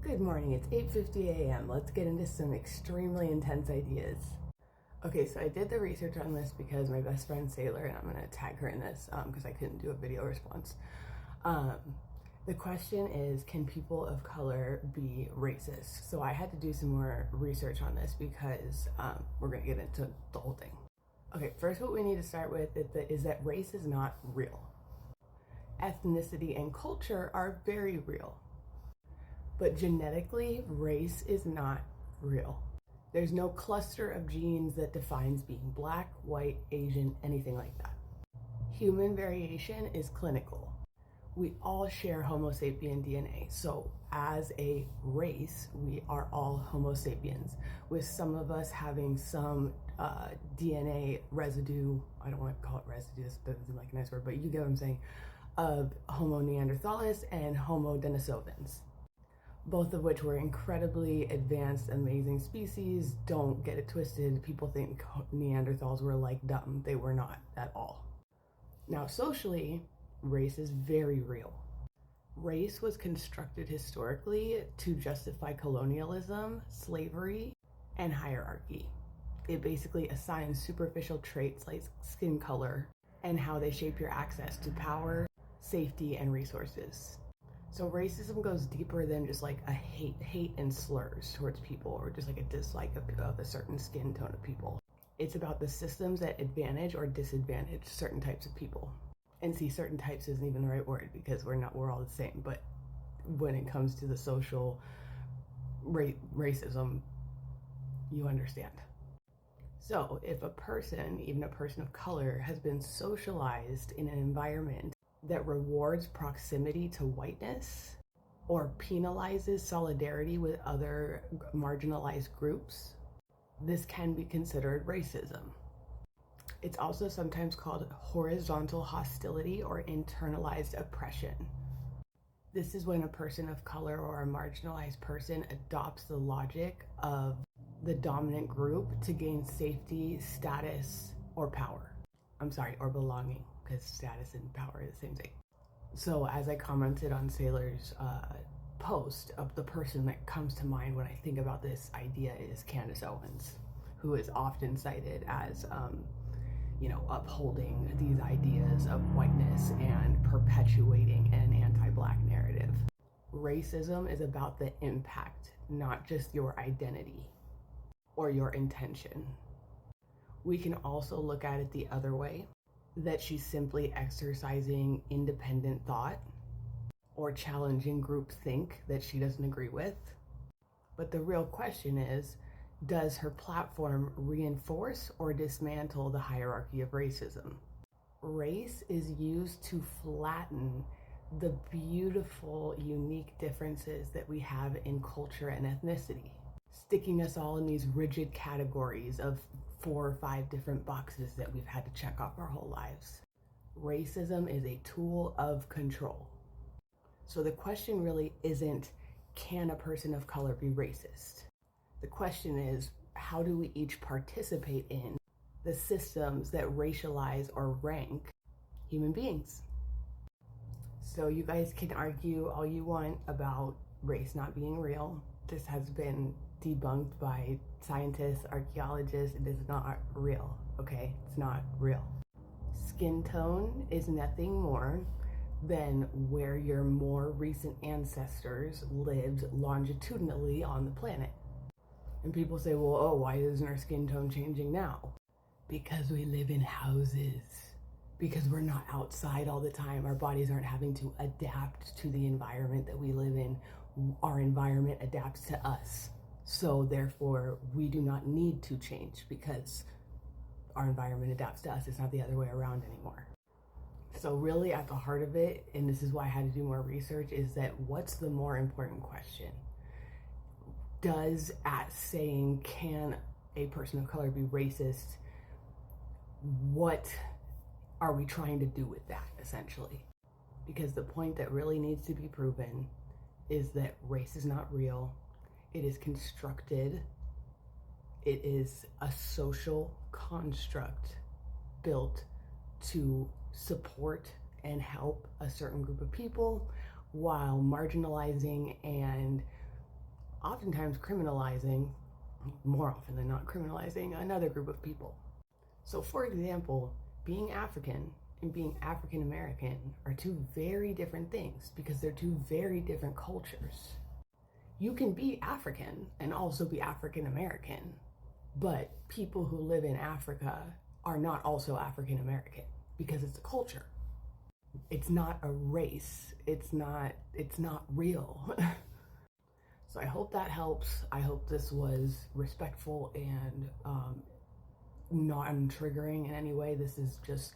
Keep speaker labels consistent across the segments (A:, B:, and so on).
A: Good morning, it's 8:50 a.m. Let's get into some extremely intense ideas. Okay, so I did the research on this because my best friend's Sailor, and I'm gonna tag her in this because I couldn't do a video response. The question is, can people of color be racist? So I had to do some more research on this because we're gonna get into the whole thing. Okay, first what we need to start with is that race is not real. Ethnicity and culture are very real. But genetically, race is not real. There's no cluster of genes that defines being black, white, Asian, anything like that. Human variation is clinical. We all share Homo sapien DNA. So as a race, we are all Homo sapiens, with some of us having some DNA residue, I don't want to call it residue, that doesn't like a nice word, but you get what I'm saying, of Homo neanderthalis and Homo denisovans. Both of which were incredibly advanced, amazing species. Don't get it twisted. People think Neanderthals were like dumb. They were not at all. Now, socially, race is very real. Race was constructed historically to justify colonialism, slavery, and hierarchy. It basically assigns superficial traits like skin color and how they shape your access to power, safety, and resources. So racism goes deeper than just like a hate and slurs towards people, or just like a dislike of a certain skin tone of people. It's about the systems that advantage or disadvantage certain types of people. And see, certain types isn't even the right word because we're all the same. But when it comes to the social racism, you understand. So if a person, even a person of color, has been socialized in an environment that rewards proximity to whiteness or penalizes solidarity with other marginalized groups, this can be considered racism. It's also sometimes called horizontal hostility or internalized oppression. This is when a person of color or a marginalized person adopts the logic of the dominant group to gain safety, status, or power. Or belonging, because status and power are the same thing. So as I commented on Sailor's post, of the person that comes to mind when I think about this idea is Candace Owens, who is often cited as upholding these ideas of whiteness and perpetuating an anti-black narrative. Racism is about the impact, not just your identity or your intention. We can also look at it the other way, that she's simply exercising independent thought or challenging groupthink that she doesn't agree with. But the real question is, does her platform reinforce or dismantle the hierarchy of racism? Race is used to flatten the beautiful, unique differences that we have in culture and ethnicity, sticking us all in these rigid categories of 4 or 5 different boxes that we've had to check off our whole lives. Racism is a tool of control. So the question really isn't, can a person of color be racist? The question is, how do we each participate in the systems that racialize or rank human beings? So you guys can argue all you want about race not being real. This has been debunked by scientists, archaeologists. It is not real, okay? It's not real. Skin tone is nothing more than where your more recent ancestors lived longitudinally on the planet. And people say, well, why isn't our skin tone changing now? Because we live in houses. Because we're not outside all the time. Our bodies aren't having to adapt to the environment that we live in. Our environment adapts to us. So therefore, we do not need to change because our environment adapts to us. It's not the other way around anymore. So really at the heart of it, and this is why I had to do more research, is that what's the more important question? Does at saying, can a person of color be racist, what are we trying to do with that, essentially? Because the point that really needs to be proven is that race is not real. It is constructed. It is a social construct built to support and help a certain group of people while marginalizing and oftentimes criminalizing, more often than not criminalizing, another group of people. So for example, being African and being African American are two very different things because they're two very different cultures. You can be African and also be African American, but people who live in Africa are not also African American because it's a culture. It's not a race. It's not real. So I hope that helps. I hope this was respectful and not triggering in any way. This is just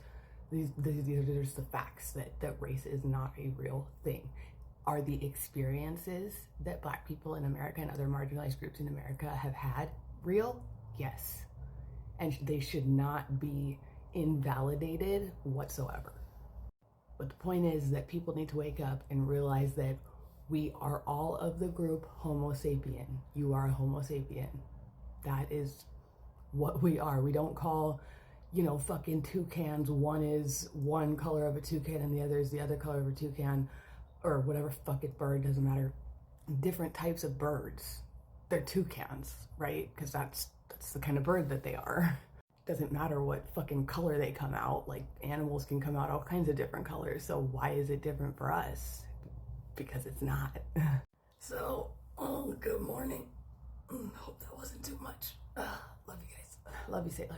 A: these are just the facts that race is not a real thing. Are the experiences that Black people in America and other marginalized groups in America have had real? Yes. And they should not be invalidated whatsoever. But the point is that people need to wake up and realize that we are all of the group Homo sapien. You are a Homo sapien. That is what we are. We don't call, fucking toucans. One is one color of a toucan and the other is the other color of a toucan, or whatever fucking bird, doesn't matter. Different types of birds. They're toucans, right? Because that's the kind of bird that they are. Doesn't matter what fucking color they come out. Like, animals can come out all kinds of different colors. So why is it different for us? Because it's not. So, good morning. Hope that wasn't too much. Love you guys. Love you, Sailor.